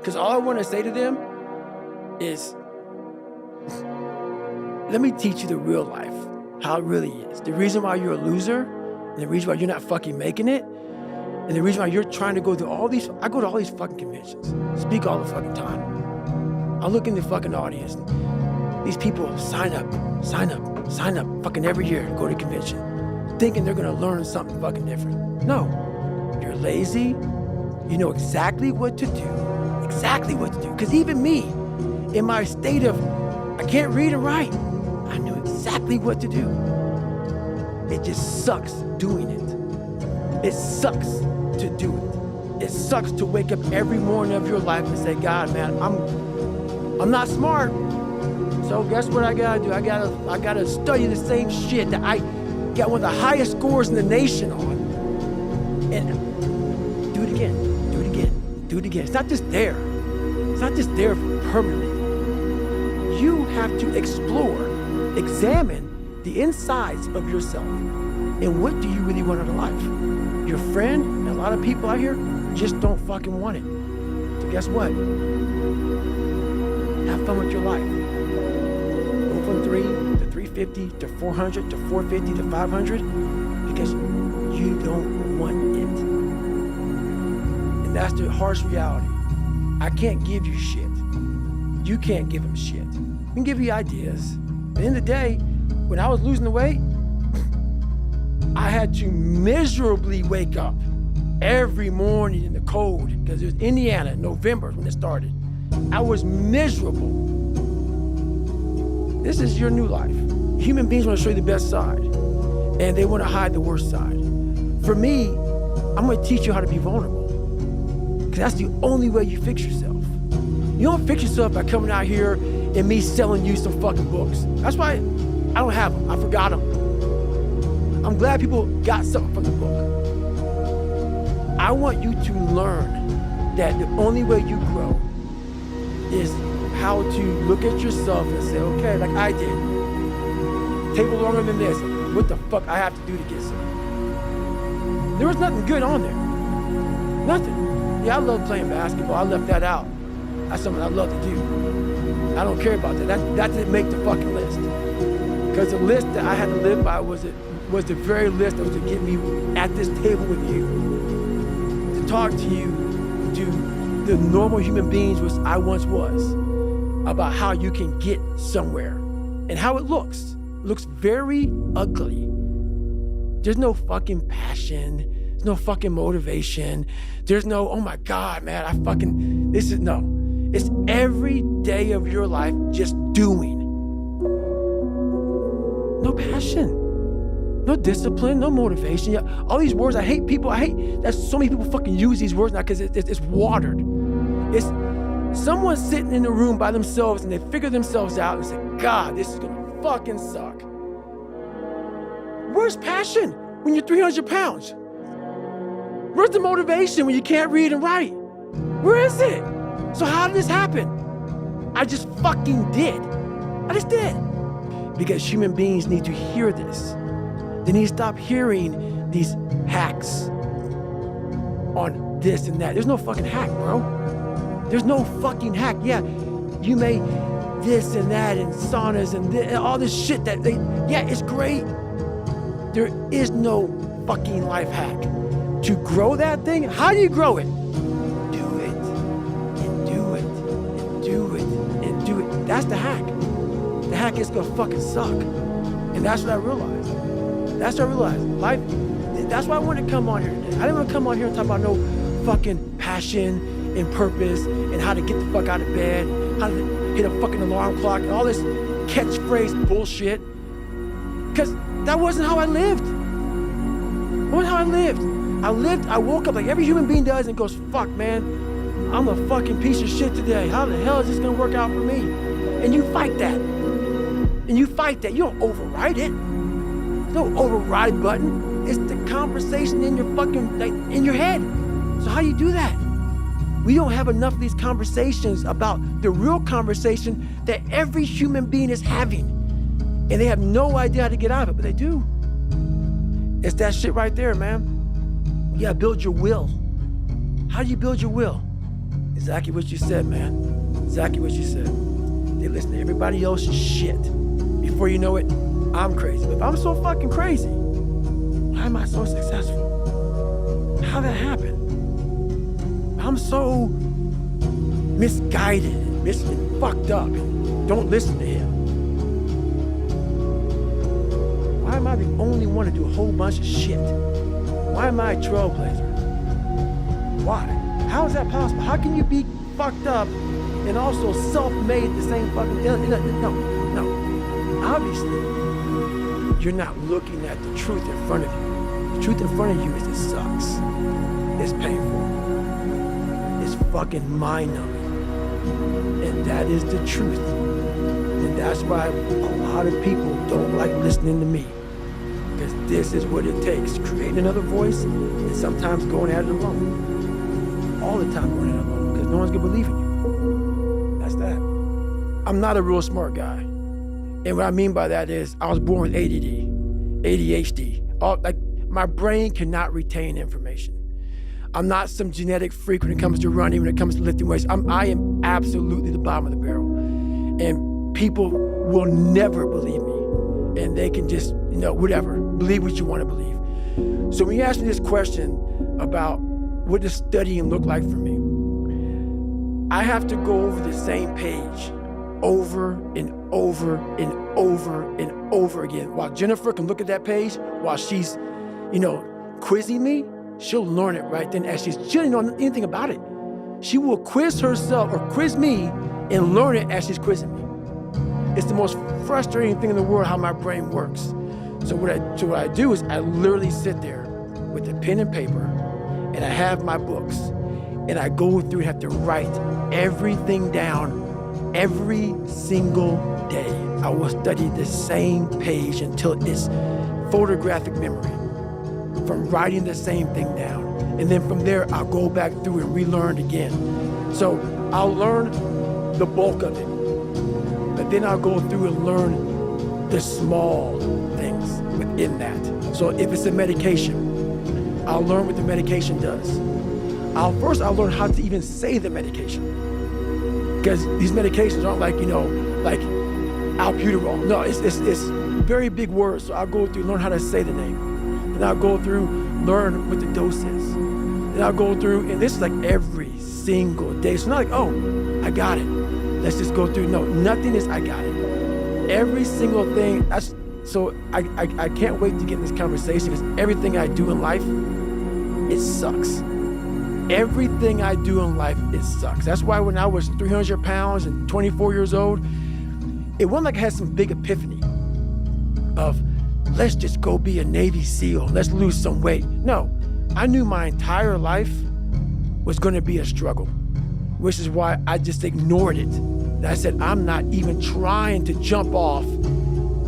Because all I want to say to them is, let me teach you the real life, how it really is. The reason why you're a loser, and the reason why you're not fucking making it, and the reason why you're trying to go through all these, I go to all these fucking conventions, speak all the fucking time. I look in the fucking audience, these people sign up, fucking every year to go to convention, thinking they're gonna learn something fucking different. No, you're lazy, you know exactly what to do. Because even me, in my state of, I can't read and write, I knew exactly what to do. It just sucks doing it. It sucks to do it. It sucks to wake up every morning of your life and say, God, man, I'm not smart. So guess what I gotta do? I gotta study the same shit that I got one of the highest scores in the nation on. And do it again. It's not just there. It's not just there permanently. You have to explore, examine the insides of yourself. And what do you really want out of life? Your friend, and a lot of people out here, just don't fucking want it. So guess what? Have fun with your life. Go from 3 to 350 to 400 to 450 to 500 because you don't want it. And that's the harsh reality. I can't give you shit. You can't give them shit. I can give you ideas. At the end of the day, when I was losing the weight, I had to miserably wake up every morning in the cold because it was Indiana, November when it started. I was miserable. This is your new life. Human beings want to show you the best side, and they want to hide the worst side. For me, I'm going to teach you how to be vulnerable because that's the only way you fix yourself. You don't fix yourself by coming out here and me selling you some fucking books. That's why I don't have them. I forgot them. I'm glad people got something from the book. I want you to learn that the only way you grow is how to look at yourself and say, okay, like I did. Table longer than this. What the fuck I have to do to get some? There was nothing good on there. Nothing. Yeah, I love playing basketball. I left that out. That's something I love to do. I don't care about that. That didn't make the fucking list. Because the list that I had to live by was the very list that was to get me at this table with you. To talk to you, to the normal human beings which I once was, about how you can get somewhere and how it looks. It looks very ugly. There's no fucking passion. There's no fucking motivation. There's no, oh my God, man, no. It's every day of your life just doing. No passion, no discipline, no motivation. Yeah, all these words, I hate that so many people fucking use these words now because it's watered. It's someone sitting in the room by themselves and they figure themselves out and say, God, this is gonna fucking suck. Where's passion when you're 300 pounds? Where's the motivation when you can't read and write? Where is it? So how did this happen? I just fucking did. I just did. Because human beings need to hear this. They need to stop hearing these hacks on this and that. There's no fucking hack, bro. There's no fucking hack. Yeah, you may this and that and saunas and all this shit yeah, it's great. There is no fucking life hack. To grow that thing, how do you grow it? Do it, and do it, and do it, and do it. That's the hack. The hack is gonna fucking suck. And that's what I realized. Life, that's why I wanted to come on here today. I didn't want to come on here and talk about no fucking passion and purpose and how to get the fuck out of bed, how to hit a fucking alarm clock and all this catchphrase bullshit. Because that wasn't how I lived. I woke up like every human being does and goes, fuck, man, I'm a fucking piece of shit today. How the hell is this gonna work out for me? And you fight that. You don't override it. There's no override button. It's the conversation in your fucking, in your head. So how do you do that? We don't have enough of these conversations about the real conversation that every human being is having. And they have no idea how to get out of it, but they do. It's that shit right there, man. You gotta build your will. How do you build your will? It's Exactly what you said, man. Exactly what you said. They listen to everybody else's shit. Before you know it, I'm crazy. If I'm so fucking crazy, why am I so successful? How that happened? I'm so misguided and fucked up and don't listen to him. Why am I the only one to do a whole bunch of shit? Why am I a trailblazer? Why? How is that possible? How can you be fucked up and also self-made at the same fucking... No. Obviously, you're not looking at the truth in front of you. The truth in front of you is it sucks. It's painful. It's fucking mind-numbing. And that is the truth. And that's why a lot of people don't like listening to me. Because this is what it takes. Creating another voice and sometimes going at it alone. All the time going at it alone because no one's gonna believe in you. That's that. I'm not a real smart guy. And what I mean by that is I was born with ADD, ADHD. My brain cannot retain information. I'm not some genetic freak when it comes to running, when it comes to lifting weights. I am absolutely the bottom of the barrel. And people will never believe me. And they can just, whatever, believe what you want to believe. So when you ask me this question about what does studying look like for me, I have to go over the same page over and over and over and over again. While Jennifer can look at that page, while she's, quizzing me, she'll learn it right then as she doesn't know anything about it. She will quiz herself or quiz me and learn it as she's quizzing me. It's the most frustrating thing in the world how my brain works. So what I do is I literally sit there with a pen and paper and I have my books and I go through and have to write everything down every single day. I will study the same page until it's photographic memory from writing the same thing down. And then from there, I'll go back through and relearn again. So I'll learn the bulk of it. But then I'll go through and learn the small things within that. So if it's a medication, I'll learn what the medication does. I'll learn how to even say the medication. Because these medications aren't like Aperiod. No, it's very big words. So I'll go through, learn how to say the name. And I'll go through, learn what the dose is. And I'll go through, and this is like every single day. So not like, oh, I got it. Let's just go through. No, nothing is I got it. Every single thing. So I can't wait to get in this conversation because everything I do in life, it sucks. Everything I do in life, it sucks. That's why when I was 300 pounds and 24 years old, it wasn't like I had some big epiphany of let's just go be a Navy SEAL. Let's lose some weight. No, I knew my entire life was going to be a struggle, which is why I just ignored it. And I said, I'm not even trying to jump off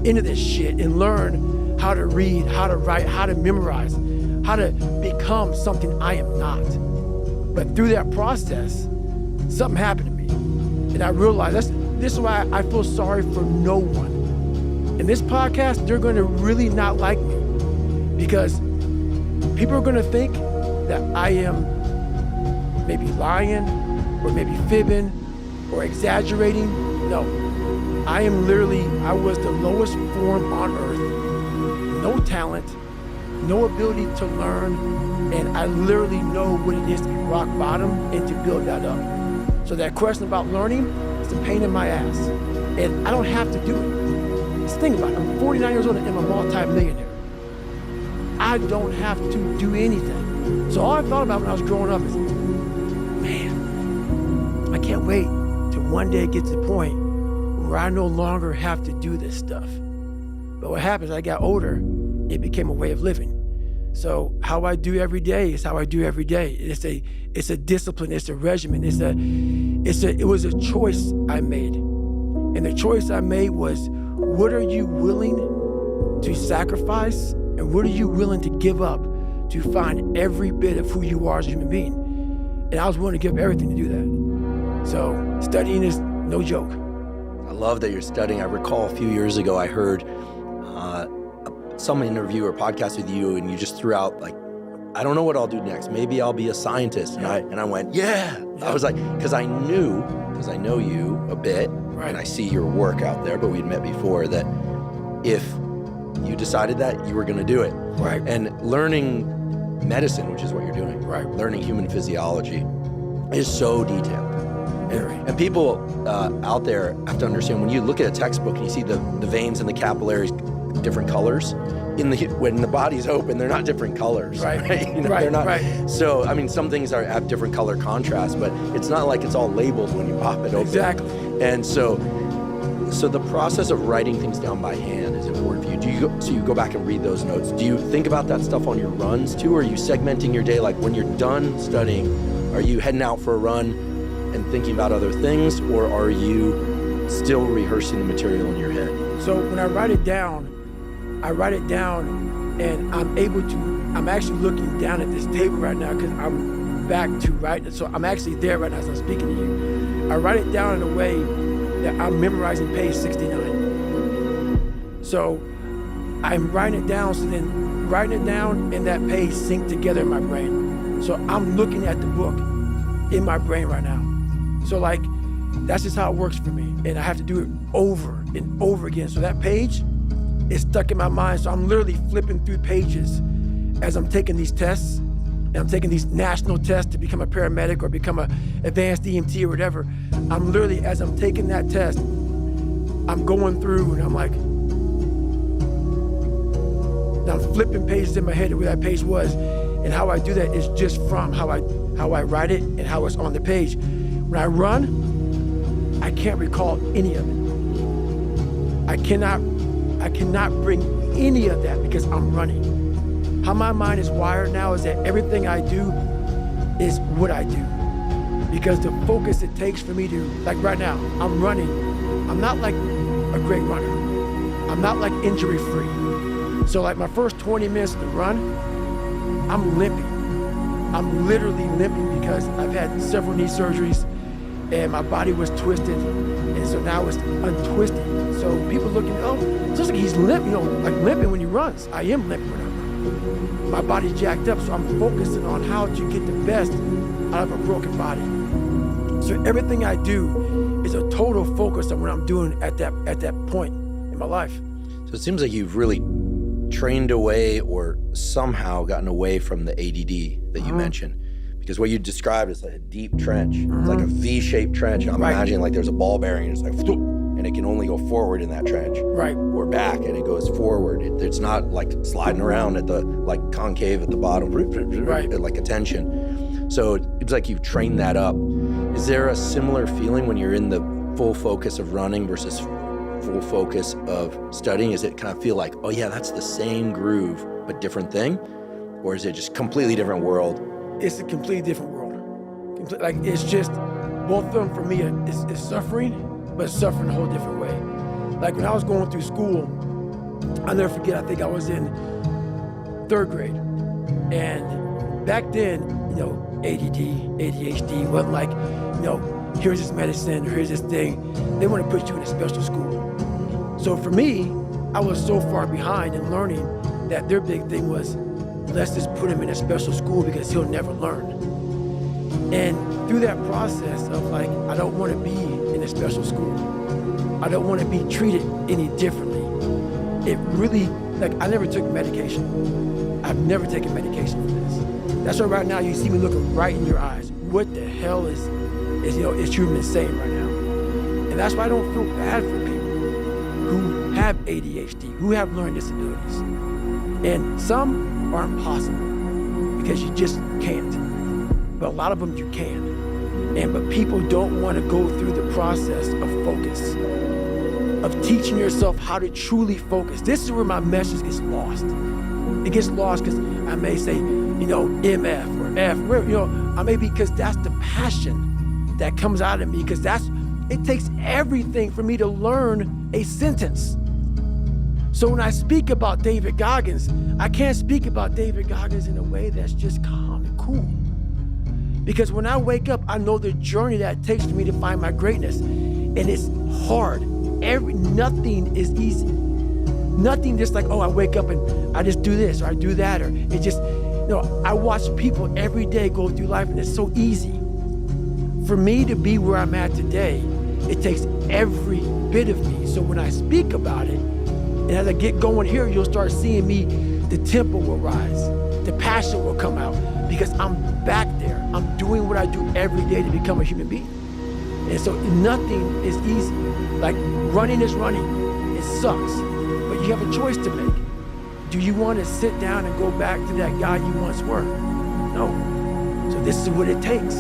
into this shit and learn how to read, how to write, how to memorize, how to become something I am not. But through that process, something happened to me. And I realized this is why I feel sorry for no one. In this podcast, they're going to really not like me because people are going to think that I am maybe lying or maybe fibbing or exaggerating. No, I was the lowest form on earth. No talent, no ability to learn, and I literally know what it is to be rock bottom and to build that up. So that question about learning is a pain in my ass, and I don't have to do it. Just think about it. I'm 49 years old and I'm a multi-millionaire. I don't have to do anything. So all I thought about when I was growing up is, man, I can't wait till one day it gets to the point where I no longer have to do this stuff. But what happens, as I got older, it became a way of living. So how I do every day is how I do every day. It's a discipline, it's a regimen, it was a choice I made. And the choice I made was, what are you willing to sacrifice and what are you willing to give up to find every bit of who you are as a human being? And I was willing to give everything to do that. So studying is no joke. I love that you're studying. I recall a few years ago I heard some interview or podcast with you and you just threw out like I don't know what I'll do next. Maybe I'll be a scientist. And I went, yeah. I was like, because I know you a bit, and I see your work out there, but we'd met before, that if you decided that, you were going to do it. Right. And learning medicine, which is what you're doing, right, learning human physiology is so detailed. And people out there have to understand, when you look at a textbook and you see the veins and the capillaries different colors, when the body's open, they're not different colors, right? They're not. Right. So, I mean, some things have different color contrast, but it's not like it's all labeled when you pop it open. Exactly. And so the process of writing things down by hand is important for you. So you go back and read those notes. Do you think about that stuff on your runs too? Or are you segmenting your day? Like when you're done studying, are you heading out for a run and thinking about other things, or are you still rehearsing the material in your head? So when I write it down and I'm actually looking down at this table right now because I'm back to writing. So I'm actually there right now as I'm speaking to you. I write it down in a way that I'm memorizing page 69. So I'm writing it down, so then writing it down and that page sync together in my brain. So I'm looking at the book in my brain right now. So like, that's just how it works for me. And I have to do it over and over again. So that page is stuck in my mind. So I'm literally flipping through pages as I'm taking these tests, and I'm taking these national tests to become a paramedic or become an advanced EMT or whatever. I'm literally, as I'm taking that test, I'm going through and I'm like, I'm flipping pages in my head of where that page was. And how I do that is just from how I write it and how it's on the page. When I run, I can't recall any of it. I cannot bring any of that because I'm running. How my mind is wired now is that everything I do is what I do. Because the focus it takes for me to, like right now, I'm running. I'm not like a great runner. I'm not like injury free. So like my first 20 minutes of the run, I'm limping. I'm literally limping because I've had several knee surgeries and my body was twisted. And so now it's untwisting. So people looking, oh, it's just like he's limping, like limping when he runs. I am limping when I run. My body's jacked up, so I'm focusing on how to get the best out of a broken body. So everything I do is a total focus on what I'm doing at that point in my life. So it seems like you've really trained away or somehow gotten away from the ADD that you mentioned. Because what you described is like a deep trench. It's like a V-shaped trench. I'm imagining like there's a ball bearing and it's like, and it can only go forward in that trench. Right. Or back and it goes forward. It's not like sliding around at the like concave at the bottom, right, like a tension. So it's like you've trained that up. Is there a similar feeling when you're in the full focus of running versus full focus of studying? Is it kind of feel like, oh yeah, that's the same groove, but different thing? Or is it just completely different world? It's a completely different world. Like it's just, both of them for me is suffering, but suffering a whole different way. Like when I was going through school, I'll never forget, I think I was in 3rd grade. And back then, ADD, ADHD wasn't like, here's this medicine, or here's this thing. They want to put you in a special school. So for me, I was so far behind in learning that their big thing was, let's just put him in a special school because he'll never learn. And through that process of like, I don't want to be in a special school. I don't want to be treated any differently. It really, like I never took medication. I've never taken medication for this. That's why right now you see me looking right in your eyes. What the hell is human insane right now? And that's why I don't feel bad for people who have ADHD, who have learning disabilities. And some are impossible because you just can't. But a lot of them you can. But people don't want to go through the process of focus, of teaching yourself how to truly focus. This is where my message gets lost. It gets lost because I may say, MF or F, I may be, because that's the passion that comes out of me, because it takes everything for me to learn a sentence. So when I speak about David Goggins, I can't speak about David Goggins in a way that's just calm and cool. Because when I wake up, I know the journey that it takes for me to find my greatness. And it's hard. Nothing is easy. Nothing just like, oh, I wake up and I just do this or I do that, or I watch people every day go through life, and it's so easy. For me to be where I'm at today, it takes every bit of me. So when I speak about it, and as I get going here, you'll start seeing me, the tempo will rise, the passion will come out, because I'm back there. I'm doing what I do every day to become a human being. And so nothing is easy. Like running is running, it sucks, but you have a choice to make. Do you want to sit down and go back to that guy you once were? No. So this is what it takes.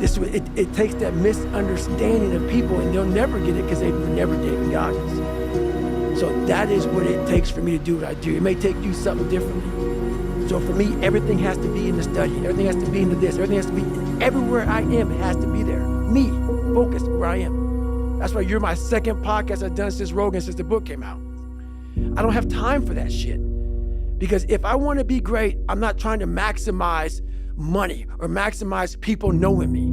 It takes that misunderstanding of people, and they'll never get it because they were never dating Goggins. So that is what it takes for me to do what I do. It may take you something differently. So for me, everything has to be in the study. Everything has to be into this. Everything has to be everywhere I am. It has to be there. Me, focused where I am. That's why you're my second podcast I've done since Rogan, since the book came out. I don't have time for that shit. Because if I want to be great, I'm not trying to maximize money or maximize people knowing me.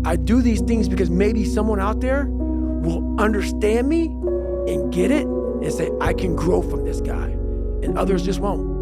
I do these things because maybe someone out there will understand me and get it and say, I can grow from this guy. And others just won't.